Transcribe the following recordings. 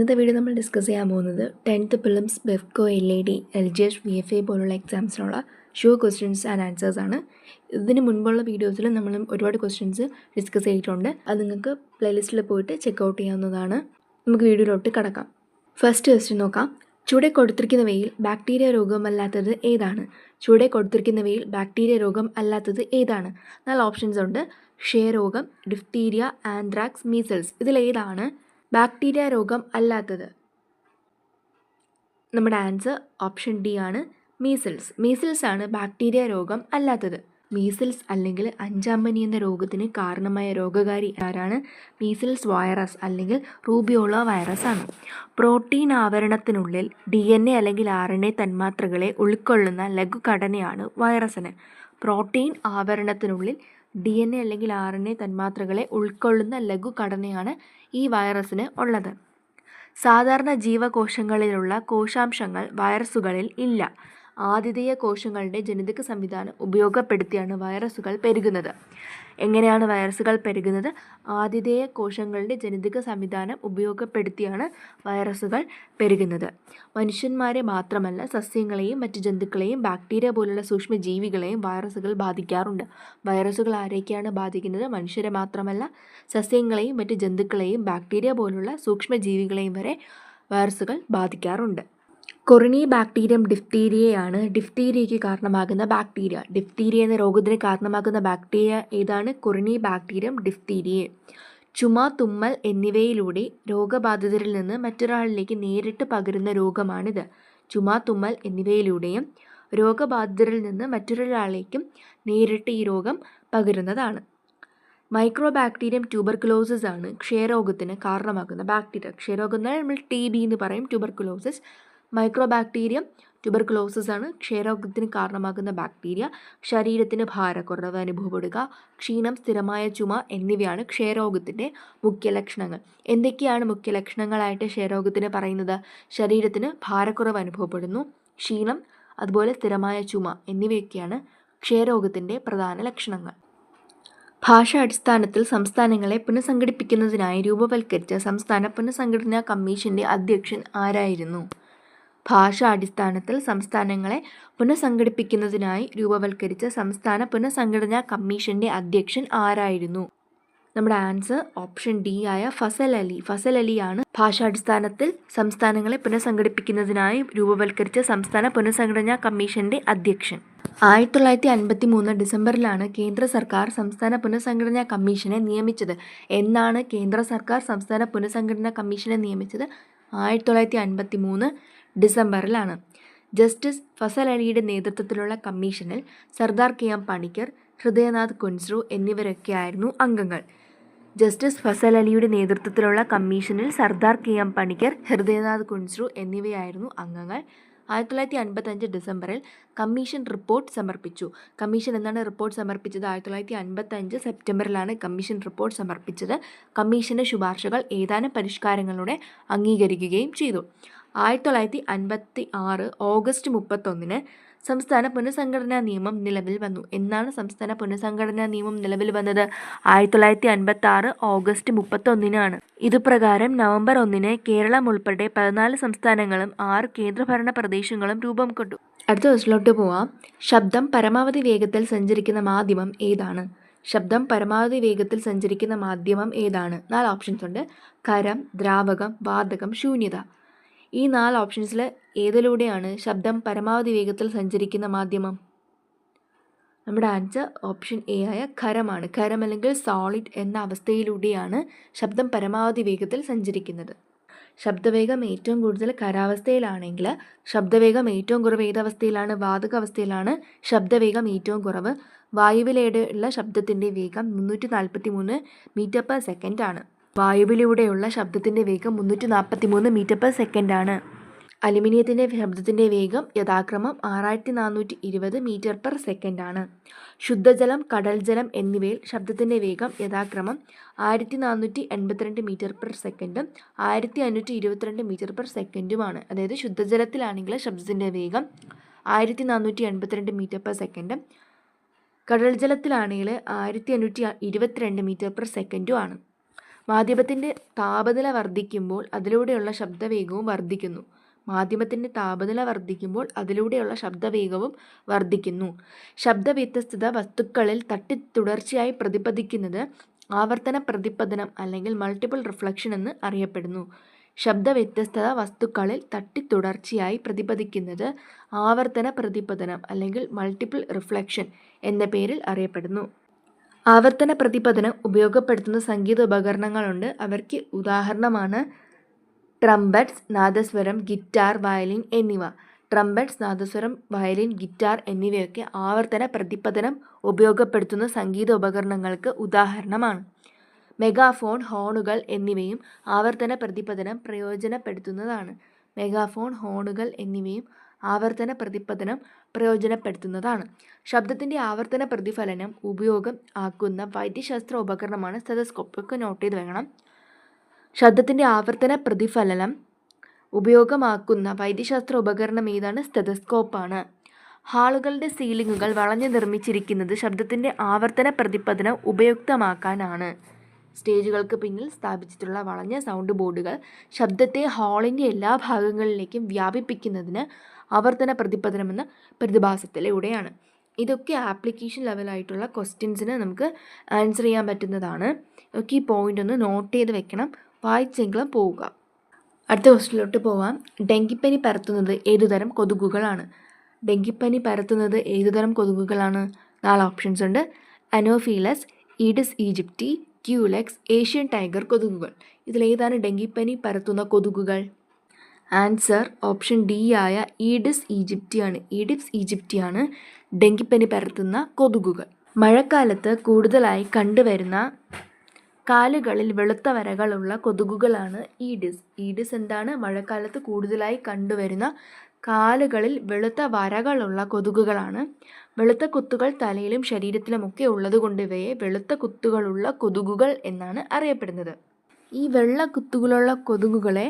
ഇന്നത്തെ വീഡിയോ നമ്മൾ ഡിസ്കസ് ചെയ്യാൻ പോകുന്നത് 10th prelims Bevco LAD LGS VFA പോലുള്ള എക്സാംസിനുള്ള ഷുവർ ക്വസ്റ്റ്യൻസ് ആൻഡ് ആൻസേഴ്സ് ആണ്. ഇതിന് മുൻപുള്ള വീഡിയോസിൽ നമ്മൾ ഒരുപാട് ക്വസ്റ്റ്യൻസ് ഡിസ്കസ് ചെയ്തിട്ടുണ്ട്. അത് നിങ്ങൾക്ക് പ്ലേലിസ്റ്റിൽ പോയിട്ട് ചെക്കൗട്ട് ചെയ്യാവുന്നതാണ്. നമുക്ക് വീഡിയോയിലോട്ട് കടക്കാം. ഫസ്റ്റ് ക്വസ്റ്റ്യൻ നോക്കാം. ചുവടെ കൊടുത്തിരിക്കുന്നവയിൽ ബാക്ടീരിയ രോഗമല്ലാത്തത് ഏതാണ്? ചുവടെ കൊടുത്തിരിക്കുന്നവയിൽ ബാക്ടീരിയ രോഗം അല്ലാത്തത് ഏതാണ്? 4 ഓപ്ഷൻസ് ഉണ്ട്. ക്ഷയരോഗം, ഡിഫ്തീരിയ, ആന്ത്രാക്സ്, മീസൽസ്. ഇതിലേതാണ് ബാക്ടീരിയ രോഗം അല്ലാത്തത്? നമ്മുടെ ആൻസർ ഓപ്ഷൻ ഡി ആണ്, മീസിൽസ്. മീസിൽസ് ആണ് ബാക്ടീരിയ രോഗം അല്ലാത്തത്. മീസിൽസ് അല്ലെങ്കിൽ 5-ാം പനി എന്ന രോഗത്തിന് കാരണമായ രോഗകാരി ആരാണ്? മീസിൽസ് വൈറസ് അല്ലെങ്കിൽ റൂബിയോള വൈറസ് ആണ്. പ്രോട്ടീൻ ആവരണത്തിനുള്ളിൽ DNA അല്ലെങ്കിൽ RNA തന്മാത്രകളെ ഉൾക്കൊള്ളുന്ന ലഘുഘടനയാണ് വൈറസിന്. പ്രോട്ടീൻ ആവരണത്തിനുള്ളിൽ DNA അല്ലെങ്കിൽ RNA തന്മാത്രകളെ ഉൾക്കൊള്ളുന്ന ലഘുഘടനയാണ് ഈ വൈറസിന് ഉള്ളത്. സാധാരണ ജീവകോശങ്ങളിലുള്ള കോശാംശങ്ങൾ വൈറസുകളിൽ ഇല്ല. ആതിഥേയ കോശങ്ങളുടെ ജനിതക സംവിധാനം ഉപയോഗപ്പെടുത്തിയാണ് വൈറസുകൾ പെരുകുന്നത്. എങ്ങനെയാണ് വൈറസുകൾ പെരുകുന്നത്? ആതിഥേയ കോശങ്ങളുടെ ജനിതക സംവിധാനം ഉപയോഗപ്പെടുത്തിയാണ് വൈറസുകൾ പെരുകുന്നത്. മനുഷ്യന്മാരെ മാത്രമല്ല, സസ്യങ്ങളെയും മറ്റ് ജന്തുക്കളെയും ബാക്ടീരിയ പോലുള്ള സൂക്ഷ്മജീവികളെയും വൈറസുകൾ ബാധിക്കാറുണ്ട്. വൈറസുകൾ ആരൊക്കെയാണ് ബാധിക്കുന്നത്? മനുഷ്യരെ മാത്രമല്ല, സസ്യങ്ങളെയും മറ്റ് ജന്തുക്കളെയും ബാക്ടീരിയ പോലുള്ള സൂക്ഷ്മജീവികളെയും വരെ വൈറസുകൾ ബാധിക്കാറുണ്ട്. കൊറിനി ബാക്ടീരിയം ഡിഫ്തീരിയയാണ് ഡിഫ്തീരിയയ്ക്ക് കാരണമാകുന്ന ബാക്ടീരിയ. ഡിഫ്തീരിയ എന്ന രോഗത്തിന് കാരണമാകുന്ന ബാക്ടീരിയ ഏതാണ്? കൊറിനി ബാക്ടീരിയം ഡിഫ്തീരിയ. ചുമ, തുമ്മൽ എന്നിവയിലൂടെ രോഗബാധിതരിൽ നിന്ന് മറ്റൊരാളിലേക്ക് നേരിട്ട് പകരുന്ന രോഗമാണിത്. ചുമ, തുമ്മൽ എന്നിവയിലൂടെയും രോഗബാധിതരിൽ നിന്ന് മറ്റൊരാളിലേക്കും നേരിട്ട് ഈ രോഗം പകരുന്നതാണ്. മൈക്രോബാക്ടീരിയം ട്യൂബർകുലോസിസ് ആണ് ക്ഷയരോഗത്തിന് കാരണമാകുന്ന ബാക്ടീരിയ. ക്ഷയരോഗം നമ്മൾ TB എന്ന് പറയും, ട്യൂബർകുലോസിസ്. മൈക്രോബാക്ടീരിയം ട്യൂബർകുലോസിസ് ആണ് ക്ഷയരോഗത്തിന് കാരണമാകുന്ന ബാക്ടീരിയ. ശരീരത്തിന് ഭാരക്കുറവ് അനുഭവപ്പെടുക, ക്ഷീണം, സ്ഥിരമായ ചുമ എന്നിവയാണ് ക്ഷയരോഗത്തിൻ്റെ മുഖ്യ ലക്ഷണങ്ങൾ. എന്തൊക്കെയാണ് മുഖ്യ ലക്ഷണങ്ങളായിട്ട് ക്ഷയരോഗത്തിന് പറയുന്നത്? ശരീരത്തിന് ഭാരക്കുറവ് അനുഭവപ്പെടുന്നു, ക്ഷീണം, അതുപോലെ സ്ഥിരമായ ചുമ എന്നിവയൊക്കെയാണ് ക്ഷയരോഗത്തിൻ്റെ പ്രധാന ലക്ഷണങ്ങൾ. ഭാഷാടിസ്ഥാനത്തിൽ സംസ്ഥാനങ്ങളെ പുനഃസംഘടിപ്പിക്കുന്നതിനായി രൂപവൽക്കരിച്ച സംസ്ഥാന പുനഃസംഘടനാ കമ്മീഷന്റെ അധ്യക്ഷൻ ആരായിരുന്നു? ഭാഷാടിസ്ഥാനത്തിൽ സംസ്ഥാനങ്ങളെ പുനഃസംഘടിപ്പിക്കുന്നതിനായി രൂപവൽക്കരിച്ച സംസ്ഥാന പുനഃസംഘടനാ കമ്മീഷന്റെ അധ്യക്ഷൻ ആരായിരുന്നു? നമ്മുടെ ആൻസർ ഓപ്ഷൻ ഡി ആയ ഫസൽ അലി. ഫസൽ അലിയാണ് ഭാഷാടിസ്ഥാനത്തിൽ സംസ്ഥാനങ്ങളെ പുനഃസംഘടിപ്പിക്കുന്നതിനായി രൂപവൽക്കരിച്ച സംസ്ഥാന പുനഃസംഘടനാ കമ്മീഷന്റെ അധ്യക്ഷൻ. 1953 ഡിസംബറിലാണ് കേന്ദ്ര സർക്കാർ സംസ്ഥാന പുനഃസംഘടനാ കമ്മീഷനെ നിയമിച്ചത്. എന്നാണ് കേന്ദ്ര സർക്കാർ സംസ്ഥാന പുനഃസംഘടനാ കമ്മീഷനെ നിയമിച്ചത്? 1953 ഡിസംബറിലാണ്. ജസ്റ്റിസ് ഫസൽ അലിയുടെ നേതൃത്വത്തിലുള്ള കമ്മീഷനിൽ സർദാർ KM പണിക്കർ, ഹൃദയനാഥ് കുൻസ്രു എന്നിവരൊക്കെയായിരുന്നു അംഗങ്ങൾ. ജസ്റ്റിസ് ഫസൽ അലിയുടെ നേതൃത്വത്തിലുള്ള കമ്മീഷനിൽ സർദാർ KM പണിക്കർ, ഹൃദയനാഥ് കുൻസ്രു എന്നിവയായിരുന്നു അംഗങ്ങൾ. 1955 ഡിസംബറിൽ കമ്മീഷൻ റിപ്പോർട്ട് സമർപ്പിച്ചു. കമ്മീഷൻ എന്നാണ് റിപ്പോർട്ട് സമർപ്പിച്ചത്? 1955 സെപ്റ്റംബറിലാണ് കമ്മീഷൻ റിപ്പോർട്ട് സമർപ്പിച്ചത്. കമ്മീഷന്റെ ശുപാർശകൾ ഏതാനും പരിഷ്കാരങ്ങളോടെ അംഗീകരിക്കുകയും ചെയ്തു. 1956 ഓഗസ്റ്റ് 31 സംസ്ഥാന പുനഃസംഘടനാ നിയമം നിലവിൽ വന്നു. എന്നാണ് സംസ്ഥാന പുനഃസംഘടനാ നിയമം നിലവിൽ വന്നത്? 1956 ഓഗസ്റ്റ് 31 ഇതുപ്രകാരം നവംബർ 1 കേരളം ഉൾപ്പെടെ 14 സംസ്ഥാനങ്ങളും 6 കേന്ദ്രഭരണ പ്രദേശങ്ങളും രൂപം കൊണ്ടു. അടുത്ത ക്വസ്റ്റ്യനിലോട്ട് പോവാം. ശബ്ദം പരമാവധി വേഗത്തിൽ സഞ്ചരിക്കുന്ന മാധ്യമം ഏതാണ്? ശബ്ദം പരമാവധി വേഗത്തിൽ സഞ്ചരിക്കുന്ന മാധ്യമം ഏതാണ്? 4 ഓപ്ഷൻസ് ഉണ്ട്. ഖരം, ദ്രാവകം, വാതകം, ശൂന്യത. ഈ 4 ഓപ്ഷൻസിൽ ഏതിലൂടെയാണ് ശബ്ദം പരമാവധി വേഗത്തിൽ സഞ്ചരിക്കുന്ന മാധ്യമം? നമ്മുടെ ആൻസർ ഓപ്ഷൻ എ ആയ ഖരമാണ്. ഖരം അല്ലെങ്കിൽ സോളിഡ് എന്ന അവസ്ഥയിലൂടെയാണ് ശബ്ദം പരമാവധി വേഗത്തിൽ സഞ്ചരിക്കുന്നത്. ശബ്ദവേഗം ഏറ്റവും കൂടുതൽ ഖരാവസ്ഥയിലാണെങ്കിൽ ശബ്ദവേഗം ഏറ്റവും കുറവ് ഏതവസ്ഥയിലാണ്? വാതക അവസ്ഥയിലാണ് ശബ്ദവേഗം ഏറ്റവും കുറവ്. വായുവിലൂടെയുള്ള ശബ്ദത്തിൻ്റെ വേഗം 343 മീറ്റർ പെർ സെക്കൻഡ് ആണ്. വായുവിലൂടെയുള്ള ശബ്ദത്തിൻ്റെ വേഗം 343 മീറ്റർ പെർ സെക്കൻഡ് ആണ്. അലുമിനിയത്തിൻ്റെ ശബ്ദത്തിൻ്റെ വേഗം യഥാക്രമം 6420 മീറ്റർ പെർ സെക്കൻഡ് ആണ്. ശുദ്ധജലം, കടൽ ജലം എന്നിവയിൽ ശബ്ദത്തിൻ്റെ വേഗം യഥാക്രമം 1482 മീറ്റർ പെർ സെക്കൻഡും 1522 മീറ്റർ പെർ സെക്കൻഡുമാണ്. അതായത് ശുദ്ധജലത്തിലാണെങ്കിൽ ശബ്ദത്തിൻ്റെ വേഗം 1482 മീറ്റർ പെർ സെക്കൻഡും കടൽ ജലത്തിലാണെങ്കിൽ 1522 മീറ്റർ പെർ സെക്കൻഡും ആണ്. മാധ്യമത്തിൻ്റെ താപനില വർദ്ധിക്കുമ്പോൾ അതിലൂടെയുള്ള ശബ്ദവേഗവും വർദ്ധിക്കുന്നു. മാധ്യമത്തിൻ്റെ താപനില വർദ്ധിക്കുമ്പോൾ അതിലൂടെയുള്ള ശബ്ദവേഗവും വർദ്ധിക്കുന്നു. ശബ്ദവ്യത്യസ്തത വസ്തുക്കളിൽ തട്ടി തുടർച്ചയായി പ്രതിപദിക്കുന്നത് ആവർത്തന പ്രതിപതനം അല്ലെങ്കിൽ മൾട്ടിപ്പിൾ റിഫ്ലക്ഷൻ എന്ന് അറിയപ്പെടുന്നു. ശബ്ദവ്യത്യസ്തത വസ്തുക്കളിൽ തട്ടി തുടർച്ചയായി പ്രതിപദിക്കുന്നത് ആവർത്തന പ്രതിപതനം അല്ലെങ്കിൽ മൾട്ടിപ്പിൾ റിഫ്ലക്ഷൻ എന്ന പേരിൽ അറിയപ്പെടുന്നു. ആവർത്തന പ്രതിപതനം ഉപയോഗപ്പെടുത്തുന്ന സംഗീത ഉപകരണങ്ങളുണ്ട്. അവയ്ക്ക് ഉദാഹരണമാണ് ട്രംപറ്റ്സ്, നാദസ്വരം, ഗിറ്റാർ, വയലിൻ എന്നിവ. ട്രംപറ്റ്സ്, നാദസ്വരം, വയലിൻ, ഗിറ്റാർ എന്നിവയൊക്കെ ആവർത്തന പ്രതിപതനം ഉപയോഗപ്പെടുത്തുന്ന സംഗീത ഉപകരണങ്ങൾക്ക് ഉദാഹരണമാണ്. മെഗാഫോൺ, ഹോണുകൾ എന്നിവയും ആവർത്തന പ്രതിപതനം പ്രയോജനപ്പെടുത്തുന്നതാണ്. മെഗാഫോൺ, ഹോണുകൾ എന്നിവയും ആവർത്തന പ്രതിപതനം പ്രയോജനപ്പെടുത്തുന്നതാണ്. ശബ്ദത്തിൻ്റെ ആവർത്തന പ്രതിഫലനം ഉപയോഗം ആക്കുന്ന വൈദ്യശാസ്ത്ര ഉപകരണമാണ് സ്റ്റെതസ്കോപ്പ്. ഒക്കെ നോട്ട് ചെയ്ത് വെക്കണം. ശബ്ദത്തിൻ്റെ ആവർത്തന പ്രതിഫലനം ഉപയോഗമാക്കുന്ന വൈദ്യശാസ്ത്ര ഉപകരണം ഏതാണ്? സ്റ്റെതസ്കോപ്പാണ്. ഹാളുകളുടെ സീലിങ്ങുകൾ വളഞ്ഞു നിർമ്മിച്ചിരിക്കുന്നത് ശബ്ദത്തിൻ്റെ ആവർത്തന പ്രതിപതനം ഉപയുക്തമാക്കാനാണ്. സ്റ്റേജുകൾക്ക് പിന്നിൽ സ്ഥാപിച്ചിട്ടുള്ള വളഞ്ഞ സൗണ്ട് ബോർഡുകൾ ശബ്ദത്തെ ഹാളിൻ്റെ എല്ലാ ഭാഗങ്ങളിലേക്കും വ്യാപിപ്പിക്കുന്നതിന് ആവർത്തന പ്രതിപതനം എന്ന പ്രതിഭാസത്തിലൂടെയാണ്. ഇതൊക്കെ ആപ്ലിക്കേഷൻ ലെവലായിട്ടുള്ള ക്വസ്റ്റ്യൻസിന് നമുക്ക് ആൻസർ ചെയ്യാൻ പറ്റുന്നതാണ്. ഒക്കെ ഈ പോയിൻ്റ് ഒന്ന് നോട്ട് ചെയ്ത് വെക്കണം, വായിച്ചെങ്കിലും പോവുക. അടുത്ത ക്വസ്റ്റ്യനിലോട്ട് പോവാം. ഡെങ്കിപ്പനി പരത്തുന്നത് ഏതുതരം കൊതുകുകളാണ്? ഡെങ്കിപ്പനി പരത്തുന്നത് ഏതുതരം കൊതുകുകളാണ്? 4 ഓപ്ഷൻസ് ഉണ്ട്. Anopheles, aedes aegypti, culex, Asian tiger കൊതുകുകൾ. ഇതിലേതാണ് ഡെങ്കിപ്പനി പരത്തുന്ന കൊതുകുകൾ? ആൻസർ ഓപ്ഷൻ ഡി ആയ ഈഡിസ് ഈജിപ്റ്റിയാണ്. ഈഡിസ് ഈജിപ്റ്റിയാണ് ഡെങ്കിപ്പനി പരത്തുന്ന കൊതുകുകൾ. മഴക്കാലത്ത് കൂടുതലായി കണ്ടുവരുന്ന കാലുകളിൽ വെളുത്ത വരകളുള്ള കൊതുകുകളാണ് ഈഡിസ്. ഈഡിസ് എന്താണ്? മഴക്കാലത്ത് കൂടുതലായി കണ്ടുവരുന്ന കാലുകളിൽ വെളുത്ത വരകളുള്ള കൊതുകുകളാണ്. വെളുത്ത കുത്തുകൾ തലയിലും ശരീരത്തിലുമൊക്കെ ഉള്ളതുകൊണ്ട് ഇവയെ വെളുത്ത കുത്തുകളുള്ള കൊതുകുകൾ എന്നാണ് അറിയപ്പെടുന്നത്. ഈ വെള്ള കുത്തുകളുള്ള കൊതുകുകളെ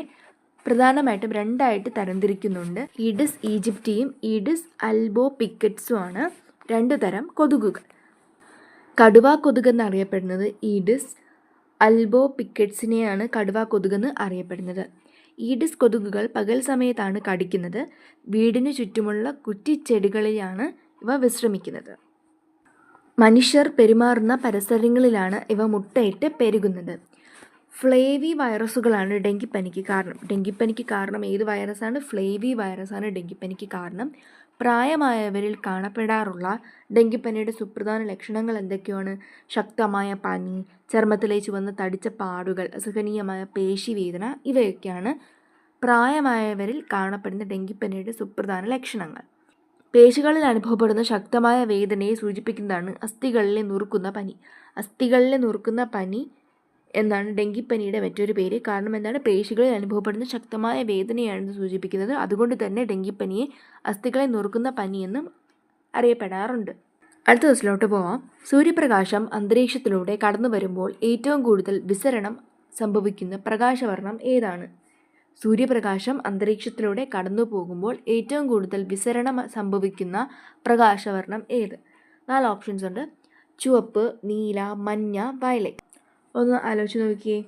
പ്രധാനമായിട്ടും 2ആയിട്ട് തരംതിരിക്കുന്നുണ്ട്. ഈഡിസ് ഈജിപ്റ്റിയും ഈഡിസ് അൽബോപിക്കറ്റ്സും ആണ് 2 തരം കൊതുകുകൾ. കടുവാ കൊതുകെന്ന് അറിയപ്പെടുന്നത് ഈഡിസ് അൽബോപിക്കറ്റ്സിനെയാണ് കടുവാ കൊതുകെന്ന് അറിയപ്പെടുന്നത്. ഈഡിസ് കൊതുകുകൾ പകൽ സമയത്താണ് കടിക്കുന്നത്. വീടിനു ചുറ്റുമുള്ള കുറ്റിച്ചെടികളിലാണ് ഇവ വിശ്രമിക്കുന്നത്. മനുഷ്യർ പെരുമാറുന്ന പരിസരങ്ങളിലാണ് ഇവ മുട്ടയിട്ട് പെരുകുന്നത്. ഫ്ലേവി വൈറസുകളാണ് ഡെങ്കിപ്പനിക്ക് കാരണം. ഡെങ്കിപ്പനിക്ക് കാരണം ഏത് വൈറസാണ്? ഫ്ലേവി വൈറസാണ് ഡെങ്കിപ്പനിക്ക് കാരണം. പ്രായമായവരിൽ കാണപ്പെടാറുള്ള ഡെങ്കിപ്പനിയുടെ സുപ്രധാന ലക്ഷണങ്ങൾ എന്തൊക്കെയാണ്? ശക്തമായ പനി, ചർമ്മത്തിലെ ചുവന്ന തടിച്ച പാടുകൾ, അസഹനീയമായ പേശിവേദന, ഇവയൊക്കെയാണ് പ്രായമായവരിൽ കാണപ്പെടുന്ന ഡെങ്കിപ്പനിയുടെ സുപ്രധാന ലക്ഷണങ്ങൾ. പേശികളിൽ അനുഭവപ്പെടുന്ന ശക്തമായ വേദനയെ സൂചിപ്പിക്കുന്നതാണ് അസ്ഥികളിലെ നുറുക്കുന്ന പനി. അസ്ഥികളിലെ നുറുക്കുന്ന പനി എന്നാണ് ഡെങ്കിപ്പനിയുടെ മറ്റൊരു പേര്. കാരണം എന്താണ്? പേശികളിൽ അനുഭവപ്പെടുന്ന ശക്തമായ വേദനയാണ് സൂചിപ്പിക്കുന്നത്. അതുകൊണ്ട് തന്നെ ഡെങ്കിപ്പനിയെ അസ്ഥികളെ നുറുക്കുന്ന പനി എന്നും അറിയപ്പെടാറുണ്ട്. അടുത്ത ദിവസത്തിലോട്ട് പോവാം. സൂര്യപ്രകാശം അന്തരീക്ഷത്തിലൂടെ കടന്നു വരുമ്പോൾ ഏറ്റവും കൂടുതൽ വിസരണം സംഭവിക്കുന്ന പ്രകാശവർണം ഏതാണ്? സൂര്യപ്രകാശം അന്തരീക്ഷത്തിലൂടെ കടന്നു പോകുമ്പോൾ ഏറ്റവും കൂടുതൽ വിസരണം സംഭവിക്കുന്ന പ്രകാശവർണം ഏത്? 4 ഓപ്ഷൻസ് ഉണ്ട്. ചുവപ്പ്, നീല, മഞ്ഞ, വയലറ്റ്. ഒന്ന് ആലോചിച്ച് നോക്കിയേ.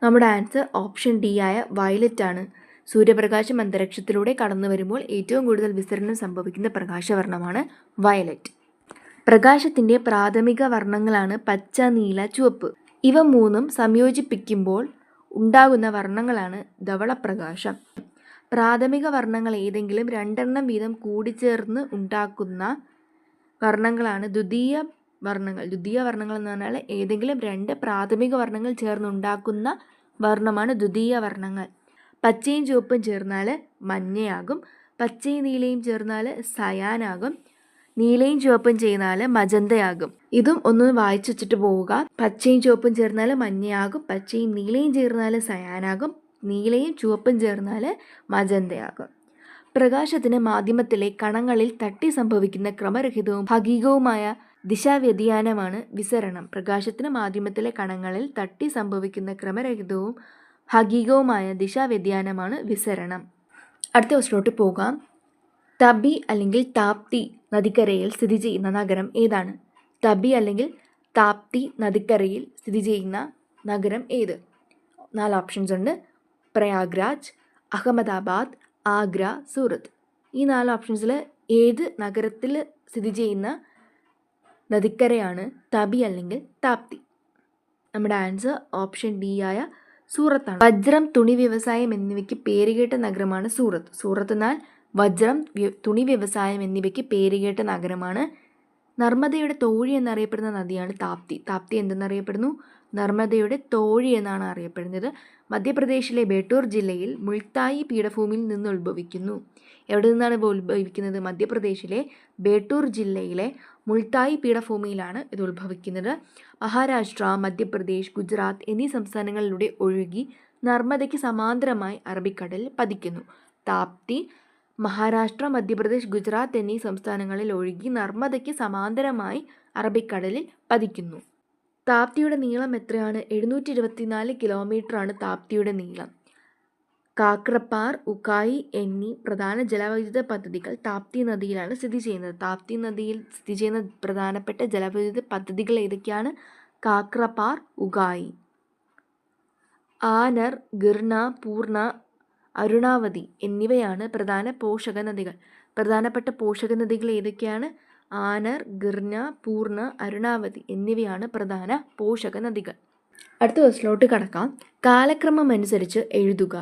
നമ്മുടെ ആൻസർ ഓപ്ഷൻ ഡി ആയ വയലറ്റ് ആണ്. സൂര്യപ്രകാശം അന്തരീക്ഷത്തിലൂടെ കടന്നു വരുമ്പോൾ ഏറ്റവും കൂടുതൽ വിസരണം സംഭവിക്കുന്ന പ്രകാശവർണ്ണമാണ് വയലറ്റ്. പ്രകാശത്തിൻ്റെ പ്രാഥമിക വർണ്ണങ്ങളാണ് പച്ച, നീല, ചുവപ്പ്. ഇവ മൂന്നും സംയോജിപ്പിക്കുമ്പോൾ ഉണ്ടാകുന്ന വർണ്ണങ്ങളാണ് ധവളപ്രകാശം. പ്രാഥമിക വർണ്ണങ്ങൾ ഏതെങ്കിലും 2 വീതം കൂടിച്ചേർന്ന് ഉണ്ടാക്കുന്ന വർണ്ണങ്ങളാണ് ദ്വിതീയ വർണ്ണങ്ങൾ. ദ്വിതീയ വർണ്ണങ്ങൾ എന്ന് പറഞ്ഞാൽ ഏതെങ്കിലും 2 പ്രാഥമിക വർണ്ണങ്ങൾ ചേർന്നുണ്ടാക്കുന്ന വർണ്ണമാണ് ദ്വിതീയ വർണ്ണങ്ങൾ. പച്ചയും ചുവപ്പും ചേർന്നാൽ മഞ്ഞയാകും. പച്ചയും നീലയും ചേർന്നാൽ സയാനാകും. നീലയും ചുവപ്പും ചേർന്നാൽ മജന്തയാകും. ഇതും ഒന്ന് വായിച്ചു വെച്ചിട്ട് പോവുക. പച്ചയും ചുവപ്പും ചേർന്നാൽ മഞ്ഞയാകും. പച്ചയും നീലയും ചേർന്നാൽ സയാനാകും. നീലയും ചുവപ്പും ചേർന്നാൽ മജന്തയാകും. പ്രകാശത്തിന് മാധ്യമത്തിലെ കണങ്ങളിൽ തട്ടി സംഭവിക്കുന്ന ക്രമരഹിതവും ഭാഗികവുമായ ദിശാവ്യതിയാനമാണ് വിസരണം. പ്രകാശത്തിന് മാധ്യമത്തിലെ കണങ്ങളിൽ തട്ടി സംഭവിക്കുന്ന ക്രമരഹിതവും ഭാഗികവുമായ ദിശാവ്യതിയാനമാണ് വിസരണം. അടുത്ത ക്വസ്റ്റ്യനിലോട്ട് പോകാം. തബി അല്ലെങ്കിൽ താപ്തി നദിക്കരയിൽ സ്ഥിതി ചെയ്യുന്ന നഗരം ഏതാണ്? തബി അല്ലെങ്കിൽ താപ്തി നദിക്കരയിൽ സ്ഥിതി ചെയ്യുന്ന നഗരം ഏത്? 4 ഓപ്ഷൻസ് ഉണ്ട്. പ്രയാഗ്രാജ്, അഹമ്മദാബാദ്, ആഗ്ര, സൂറത്ത്. ഈ 4 ഓപ്ഷൻസിൽ ഏത് നഗരത്തിൽ സ്ഥിതി ചെയ്യുന്ന നദിക്കരയാണ് തപി അല്ലെങ്കിൽ താപ്തി? നമ്മുടെ ആൻസർ ഓപ്ഷൻ ഡി ആയ സൂറത്താണ്. വജ്രം, തുണി വ്യവസായം എന്നിവയ്ക്ക് പേരുകേട്ട നഗരമാണ് സൂറത്ത്. സൂറത്ത് എന്നാൽ വജ്രം, തുണി വ്യവസായം എന്നിവയ്ക്ക് പേരുകേട്ട നഗരമാണ്. നർമ്മദയുടെ തോഴി എന്നറിയപ്പെടുന്ന നദിയാണ് താപ്തി. താപ്തി എന്തെന്നറിയപ്പെടുന്നു? നർമ്മദയുടെ തോഴി എന്നാണ് അറിയപ്പെടുന്നത്. മധ്യപ്രദേശിലെ ബേട്ടൂർ ജില്ലയിൽ മുൾത്തായി പീഠഭൂമിയിൽ നിന്ന് ഉത്ഭവിക്കുന്നു. എവിടെ നിന്നാണ് ഇത് ഉത്ഭവിക്കുന്നത്? മധ്യപ്രദേശിലെ ബേട്ടൂർ ജില്ലയിലെ മുൾത്തായി പീഠഭൂമിയിലാണ് ഇത് ഉത്ഭവിക്കുന്നത്. മഹാരാഷ്ട്ര, മധ്യപ്രദേശ്, ഗുജറാത്ത് എന്നീ സംസ്ഥാനങ്ങളിലൂടെ ഒഴുകി നർമ്മദയ്ക്ക് സമാന്തരമായി അറബിക്കടലിൽ പതിക്കുന്നു. താപ്തി മഹാരാഷ്ട്ര, മധ്യപ്രദേശ്, ഗുജറാത്ത് എന്നീ സംസ്ഥാനങ്ങളിൽ ഒഴുകി നർമ്മദയ്ക്ക് സമാന്തരമായി അറബിക്കടലിൽ പതിക്കുന്നു. താപ്തിയുടെ നീളം എത്രയാണ്? 724 കിലോമീറ്ററാണ് താപ്തിയുടെ നീളം. കാക്രപ്പാർ, ഉകായി എന്നീ പ്രധാന ജലവൈദ്യുത പദ്ധതികൾ താപ്തി നദിയിലാണ് സ്ഥിതി ചെയ്യുന്നത്. താപ്തി നദിയിൽ സ്ഥിതി ചെയ്യുന്ന പ്രധാനപ്പെട്ട ജലവൈദ്യുത പദ്ധതികൾ ഏതൊക്കെയാണ്? കാക്രപ്പാർ, ഉകായി. ആനർ, ഗിർന, പൂർണ, അരുണാവതി എന്നിവയാണ് പ്രധാന പോഷക നദികൾ. പ്രധാനപ്പെട്ട പോഷക നദികൾ ഏതൊക്കെയാണ്? ആനർ, ഗിർന, പൂർണ, അരുണാവതി എന്നിവയാണ് പ്രധാന പോഷക നദികൾ. അടുത്ത ക്വസ്റ്റിലോട്ട് കടക്കാം. കാലക്രമം അനുസരിച്ച് എഴുതുക.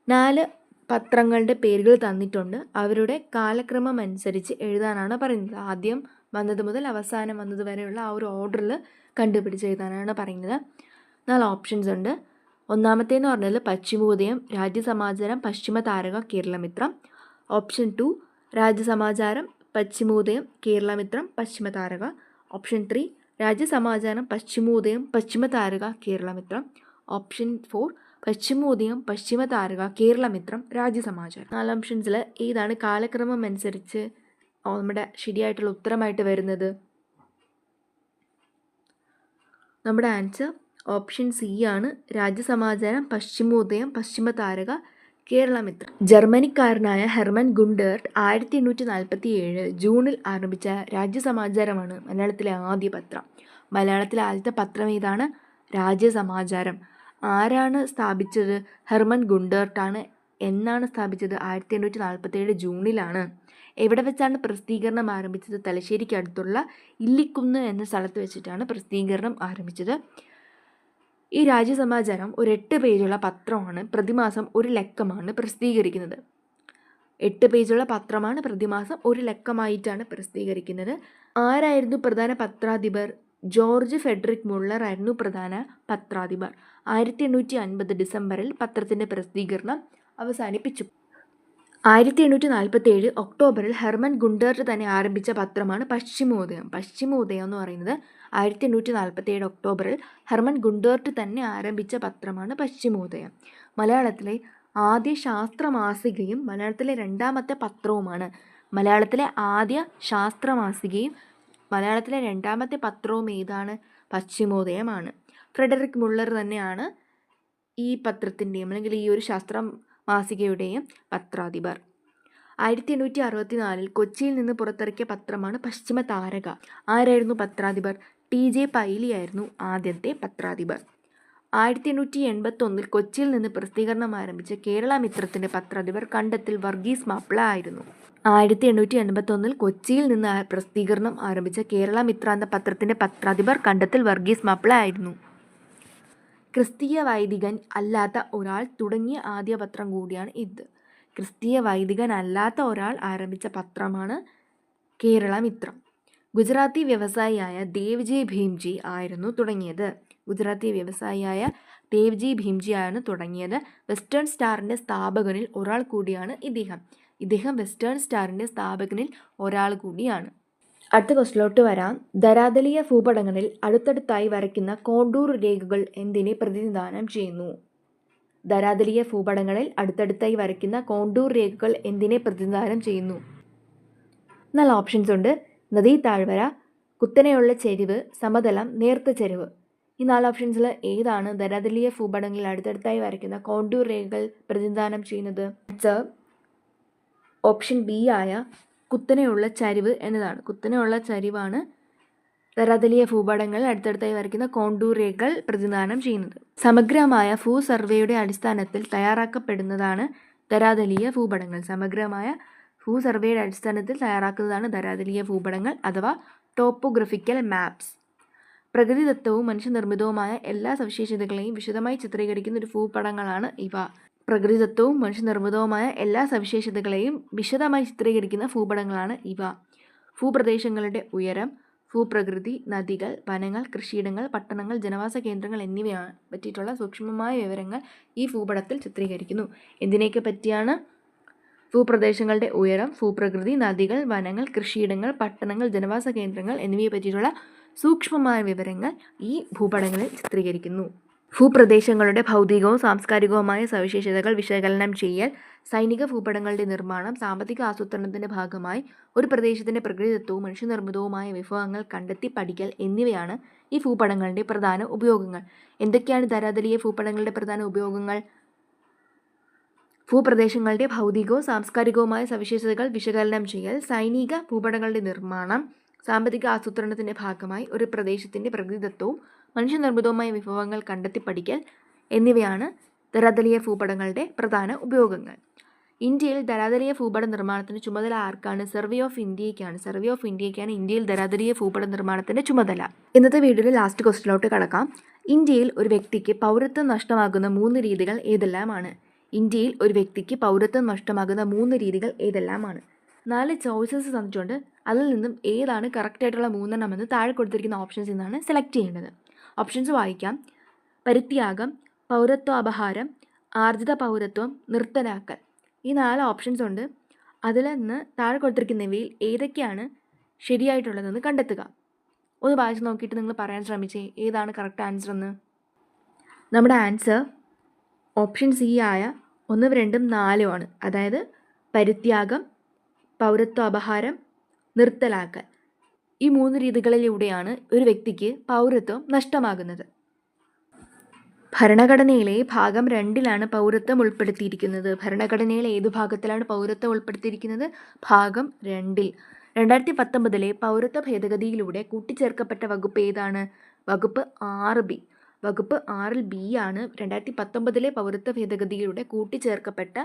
4 പത്രങ്ങളുടെ പേരുകൾ തന്നിട്ടുണ്ട്. അവരുടെ കാലക്രമം അനുസരിച്ച് എഴുതാനാണ് പറയുന്നത്. ആദ്യം വന്നത് മുതൽ അവസാനം വന്നത് വരെയുള്ള ആ ഒരു ഓർഡറിൽ കണ്ടുപിടിച്ച് എഴുതാനാണ് പറയുന്നത്. 4 ഓപ്ഷൻസ് ഉണ്ട്. ഒന്നാമത്തേന്ന് പറഞ്ഞാൽ പശ്ചിമോദയം, Rajyasamacharam, Paschimatharaka, Keralamithram. Option 2 Rajyasamacharam, പശ്ചിമോദയം, Keralamithram, Paschimatharaka. Option 3 Rajyasamacharam, പശ്ചിമോദയം, Paschimatharaka, Keralamithram. Option 4 പശ്ചിമോദയം, Paschimatharaka, Keralamithram, Rajyasamacharam. 4 ഓപ്ഷൻസിൽ ഏതാണ് കാലക്രമം അനുസരിച്ച് നമ്മുടെ ശരിയായിട്ടുള്ള ഉത്തരമായിട്ട് വരുന്നത്? നമ്മുടെ ആൻസർ ഓപ്ഷൻ സി ആണ്. രാജ്യസമാചാരം, പശ്ചിമോദയം, പശ്ചിമതാരക, കേരളമിത്രം. ജർമ്മനിക്കാരനായ ഹെർമൻ ഗുണ്ടേർട്ട് 1847 ജൂണിൽ ആരംഭിച്ച രാജ്യസമാചാരമാണ് മലയാളത്തിലെ ആദ്യ പത്രം. മലയാളത്തിലെ ആദ്യത്തെ പത്രം ഏതാണ്? രാജ്യസമാചാരം. ആരാണ് സ്ഥാപിച്ചത്? ഹെർമൻ ഗുണ്ടേർട്ടാണ്. എന്നാണ് സ്ഥാപിച്ചത്? 1847 ജൂണിലാണ്. എവിടെ വെച്ചാണ് പ്രസിദ്ധീകരണം ആരംഭിച്ചത്? തലശ്ശേരിക്ക് അടുത്തുള്ള ഇല്ലിക്കുന്ന് എന്ന സ്ഥലത്ത് വെച്ചിട്ടാണ് പ്രസിദ്ധീകരണം ആരംഭിച്ചത്. ഈ രാജ്യസമാചാരം ഒരു 8 പേജുള്ള പത്രമാണ്. പ്രതിമാസം 1 ലക്കമാണ് പ്രസിദ്ധീകരിക്കുന്നത്. 8 പേജുള്ള പത്രമാണ്. പ്രതിമാസം 1 ലക്കമായിട്ടാണ് പ്രസിദ്ധീകരിക്കുന്നത്. ആരായിരുന്നു പ്രധാന പത്രാധിപർ? ജോർജ് ഫെഡറിക് മുള്ളർ ആയിരുന്നു പ്രധാന പത്രാധിപർ. 1850 ഡിസംബറിൽ പത്രത്തിൻ്റെ പ്രസിദ്ധീകരണം അവസാനിപ്പിച്ചു. 1847 ഒക്ടോബറിൽ ഹെർമൻ ഗുണ്ടേർട്ട് തന്നെ ആരംഭിച്ച പത്രമാണ് പശ്ചിമോദയം. പശ്ചിമോദയം എന്ന് പറയുന്നത് 1847 ഒക്ടോബറിൽ ഹെർമൻ ഗുണ്ടേർട്ട് തന്നെ ആരംഭിച്ച പത്രമാണ് പശ്ചിമോദയം. മലയാളത്തിലെ ആദ്യ ശാസ്ത്രമാസികയും മലയാളത്തിലെ രണ്ടാമത്തെ പത്രവുമാണ്. മലയാളത്തിലെ ആദ്യ ശാസ്ത്രമാസികയും മലയാളത്തിലെ രണ്ടാമത്തെ പത്രവും ഏതാണ്? പശ്ചിമോദയമാണ്. ഫ്രെഡറിക് മുള്ളർ തന്നെയാണ് ഈ പത്രത്തിൻ്റെയും അല്ലെങ്കിൽ ഈ ഒരു മാസികയുടെയും പത്രാധിപർ. 1864 കൊച്ചിയിൽ നിന്ന് പുറത്തിറക്കിയ പത്രമാണ് പശ്ചിമതാരക. ആരായിരുന്നു പത്രാധിപർ? TJ പൈലി ആയിരുന്നു ആദ്യത്തെ പത്രാധിപർ. 1881 കൊച്ചിയിൽ നിന്ന് പ്രസിദ്ധീകരണം ആരംഭിച്ച കേരളമിത്രത്തിൻ്റെ പത്രാധിപർ കണ്ടത്തിൽ വർഗീസ് മാപ്പിള ആയിരുന്നു. 1881 കൊച്ചിയിൽ നിന്ന് പ്രസിദ്ധീകരണം ആരംഭിച്ച കേരളമിത്ര എന്ന പത്രത്തിൻ്റെ പത്രാധിപർ കണ്ടത്തിൽ വർഗീസ് മാപ്പിള ആയിരുന്നു. ക്രിസ്തീയ വൈദികൻ അല്ലാത്ത ഒരാൾ തുടങ്ങിയ ആദ്യ പത്രം കൂടിയാണ് ഇത്. ക്രിസ്തീയ വൈദികൻ അല്ലാത്ത ഒരാൾ ആരംഭിച്ച പത്രമാണ് കേരളമിത്രം. ഗുജറാത്തി വ്യവസായിയായ ദേവ്ജി ഭീംജി ആയിരുന്നു തുടങ്ങിയത്. ഗുജറാത്തി വ്യവസായിയായ ദേവ്ജി ഭീംജി ആണ് തുടങ്ങിയത്. വെസ്റ്റേൺ സ്റ്റാറിൻ്റെ സ്ഥാപകനിൽ ഒരാൾ കൂടിയാണ് ഇദ്ദേഹം വെസ്റ്റേൺ സ്റ്റാറിൻ്റെ സ്ഥാപകനിൽ ഒരാൾ കൂടിയാണ്. അടുത്ത ക്വസ്റ്റിലോട്ട് വരാം. ധരാതലീയ ഭൂപടങ്ങളിൽ അടുത്തടുത്തായി വരയ്ക്കുന്ന കോണ്ടൂർ രേഖകൾ എന്തിനെ പ്രതിനിധാനം ചെയ്യുന്നു? ധരാതലീയ ഭൂപടങ്ങളിൽ അടുത്തടുത്തായി വരയ്ക്കുന്ന കോണ്ടൂർ രേഖകൾ എന്തിനെ പ്രതിനിധാനം ചെയ്യുന്നു? 4 ഓപ്ഷൻസ് ഉണ്ട്. നദീ താഴ്വര, കുത്തനെയുള്ള ചെരിവ്, സമതലം, നേർത്ത ചെരിവ്. ഈ 4 ഓപ്ഷൻസിൽ ഏതാണ് ധരാതലീയ ഭൂപടങ്ങളിൽ അടുത്തടുത്തായി വരയ്ക്കുന്ന കോണ്ടൂർ രേഖകൾ പ്രതിനിധാനം ചെയ്യുന്നത്? ഓപ്ഷൻ ബി ആയ കുത്തനെയുള്ള ചരിവ് എന്നതാണ്. കുത്തനെയുള്ള ചരിവാണ് ധരാതലീയ ഭൂപടങ്ങൾ അടുത്തടുത്തായി വരയ്ക്കുന്ന കോണ്ടൂർ രേഖകൾ പ്രതിനിധാനം ചെയ്യുന്നത്. സമഗ്രമായ ഭൂ സർവേയുടെ അടിസ്ഥാനത്തിൽ തയ്യാറാക്കപ്പെടുന്നതാണ് ധരാതലീയ ഭൂപടങ്ങൾ. സമഗ്രമായ ഭൂ സർവേയുടെ അടിസ്ഥാനത്തിൽ തയ്യാറാക്കുന്നതാണ് ധരാതലീയ ഭൂപടങ്ങൾ അഥവാ ടോപ്പോഗ്രഫിക്കൽ മാപ്സ്. പ്രകൃതിദത്തവും മനുഷ്യനിർമ്മിതവുമായ എല്ലാ സവിശേഷതകളെയും വിശദമായി ചിത്രീകരിക്കുന്ന ഒരു ഭൂപടങ്ങളാണ് ഇവ. പ്രകൃതിദത്തവും മനുഷ്യനിർമ്മിതവുമായ എല്ലാ സവിശേഷതകളെയും വിശദമായി ചിത്രീകരിക്കുന്ന ഭൂപടങ്ങളാണ് ഇവ. ഭൂപ്രദേശങ്ങളുടെ ഉയരം, ഭൂപ്രകൃതി, നദികൾ, വനങ്ങൾ, കൃഷിയിടങ്ങൾ, പട്ടണങ്ങൾ, ജനവാസ കേന്ദ്രങ്ങൾ എന്നിവയെ പറ്റിയിട്ടുള്ള സൂക്ഷ്മമായ വിവരങ്ങൾ ഈ ഭൂപടത്തിൽ ചിത്രീകരിക്കുന്നു. എന്തിനെയൊക്കെ പറ്റിയാണ്? ഭൂപ്രദേശങ്ങളുടെ ഉയരം, ഭൂപ്രകൃതി, നദികൾ, വനങ്ങൾ, കൃഷിയിടങ്ങൾ, പട്ടണങ്ങൾ, ജനവാസ കേന്ദ്രങ്ങൾ എന്നിവയെ പറ്റിയിട്ടുള്ള സൂക്ഷ്മമായ വിവരങ്ങൾ ഈ ഭൂപടങ്ങളിൽ ചിത്രീകരിക്കുന്നു. ഭൂപ്രദേശങ്ങളുടെ ഭൗതികവും സാംസ്കാരികവുമായ സവിശേഷതകൾ വിശകലനം ചെയ്യൽ, സൈനിക ഭൂപടങ്ങളുടെ നിർമ്മാണം, സാമ്പത്തിക ആസൂത്രണത്തിന്റെ ഭാഗമായി ഒരു പ്രദേശത്തിന്റെ പ്രകൃതിദത്തവും മനുഷ്യനിർമ്മിതവുമായ വിഭവങ്ങൾ കണ്ടെത്തി പഠിക്കൽ എന്നിവയാണ് ഈ ഭൂപടങ്ങളുടെ പ്രധാന ഉപയോഗങ്ങൾ. എന്തൊക്കെയാണ് ധരാതലീയ ഭൂപടങ്ങളുടെ പ്രധാന ഉപയോഗങ്ങൾ? ഭൂപ്രദേശങ്ങളുടെ ഭൗതികവും സാംസ്കാരികവുമായ സവിശേഷതകൾ വിശകലനം ചെയ്യൽ, സൈനിക ഭൂപടങ്ങളുടെ നിർമ്മാണം, സാമ്പത്തിക ആസൂത്രണത്തിന്റെ ഭാഗമായി ഒരു പ്രദേശത്തിന്റെ പ്രകൃതിദത്തവും മനുഷ്യനിർമ്മിതവുമായ വിഭവങ്ങൾ കണ്ടെത്തി പഠിക്കൽ എന്നിവയാണ് ധരാതലീയ ഭൂപടങ്ങളുടെ പ്രധാന ഉപയോഗങ്ങൾ. ഇന്ത്യയിൽ ധരാതലീയ ഭൂപട നിർമ്മാണത്തിന് ചുമതല ആർക്കാണ്? സർവേ ഓഫ് ഇന്ത്യയ്ക്കാണ്. സർവേ ഓഫ് ഇന്ത്യയ്ക്കാണ് ഇന്ത്യയിൽ ധരാതലീയ ഭൂപട നിർമ്മാണത്തിന്റെ ചുമതല. ഇന്നത്തെ വീഡിയോയിൽ ലാസ്റ്റ് ക്വസ്റ്റ്യനിലോട്ട് കടക്കാം. ഇന്ത്യയിൽ ഒരു വ്യക്തിക്ക് പൗരത്വം നഷ്ടമാകുന്ന 3 രീതികൾ ഏതെല്ലാമാണ്? ഇന്ത്യയിൽ ഒരു വ്യക്തിക്ക് പൗരത്വം നഷ്ടമാകുന്ന 3 രീതികൾ ഏതെല്ലാമാണ്? 4 ചോയ്സസ് തന്നിട്ടുണ്ട്. അതിൽ നിന്നും ഏതാണ് കറക്റ്റായിട്ടുള്ള 3 എന്ന് താഴെ കൊടുത്തിരിക്കുന്ന ഓപ്ഷൻസിൽ നിന്നാണ് സെലക്ട് ചെയ്യേണ്ടത്. ഓപ്ഷൻസ് വായിക്കാം. പരിത്യാഗം, പൗരത്വ അപഹാരം, ആർജിത പൗരത്വം, നിർത്തലാക്കൽ. ഈ 4 ഓപ്ഷൻസ് ഉണ്ട്. അതിൽ നിന്ന് താഴെ കൊടുത്തിരിക്കുന്നവയിൽ ഏതൊക്കെയാണ് ശരിയായിട്ടുള്ളതെന്ന് കണ്ടെത്തുക. ഒന്ന് വായിച്ച് നോക്കിയിട്ട് നിങ്ങൾ പറയാൻ ശ്രമിച്ചേ ഏതാണ് കറക്റ്റ് ആൻസർ എന്ന്. നമ്മുടെ ആൻസർ ഓപ്ഷൻ സി ആയ 1, 2, 4 ആണ്. അതായത് പരിത്യാഗം, പൗരത്വ അപഹാരം, നിർത്തലാക്കൽ. ഈ 3 രീതികളിലൂടെയാണ് ഒരു വ്യക്തിക്ക് പൗരത്വം നഷ്ടമാകുന്നത്. ഭരണഘടനയിലെ ഭാഗം 2ലാണ് പൗരത്വം ഉൾപ്പെടുത്തിയിരിക്കുന്നത്. ഭരണഘടനയിലെ ഏതു ഭാഗത്തിലാണ് പൗരത്വം ഉൾപ്പെടുത്തിയിരിക്കുന്നത്? ഭാഗം 2ൽ. 2019 പൗരത്വ ഭേദഗതിയിലൂടെ കൂട്ടിച്ചേർക്കപ്പെട്ട വകുപ്പ് ഏതാണ്? വകുപ്പ് 6B. വകുപ്പ് 6B ആണ് 2019 പൗരത്വ ഭേദഗതിയിലൂടെ കൂട്ടിച്ചേർക്കപ്പെട്ട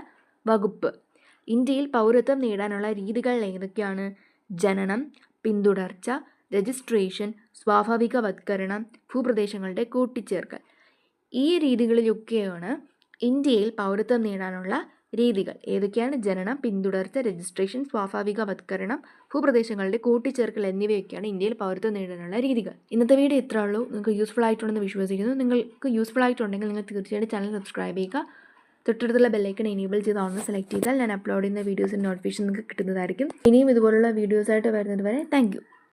വകുപ്പ്. ഇന്ത്യയിൽ പൗരത്വം നേടാനുള്ള രീതികൾ ഏതൊക്കെയാണ്? ജനനം, പിന്തുടർച്ച, രജിസ്ട്രേഷൻ, സ്വാഭാവികവത്കരണം, ഭൂപ്രദേശങ്ങളുടെ കൂട്ടിച്ചേർക്കൽ. ഈ രീതികളിലൊക്കെയാണ് ഇന്ത്യയിൽ പൗരത്വം നേടാനുള്ള രീതികൾ. ഏതൊക്കെയാണ്? ജനനം, പിന്തുടർച്ച, രജിസ്ട്രേഷൻ, സ്വാഭാവികവത്കരണം, ഭൂപ്രദേശങ്ങളുടെ കൂട്ടിച്ചേർക്കൽ എന്നിവയൊക്കെയാണ് ഇന്ത്യയിൽ പൗരത്വം നേടാനുള്ള രീതികൾ. ഇന്നത്തെ വീഡിയോ ഇത്രേ ഉള്ളൂ. നിങ്ങൾക്ക് യൂസ്ഫുൾ ആയിട്ടുണ്ടെന്ന് വിശ്വസിക്കുന്നു. നിങ്ങൾക്ക് യൂസ്ഫുൾ ആയിട്ടുണ്ടെങ്കിൽ നിങ്ങൾ തീർച്ചയായിട്ടും ചാനൽ സബ്സ്ക്രൈബ് ചെയ്യുക. തൊട്ടടുത്തുള്ള ബെല്ലൈക്കൺ എനേബിൾ ചെയ്ത് ഓൺ സെലക്ട് ചെയ്താൽ ഞാൻ അപ്ലോഡ് ചെയ്യുന്ന വീഡിയോസിൻ്റെ നോട്ടിഫിക്കേഷൻ നിങ്ങൾക്ക് കിട്ടുന്നതായിരിക്കും. ഇനിയും ഇതുപോലുള്ള വീഡിയോസായിട്ട് വരുന്നത് വരെ താങ്ക് യു.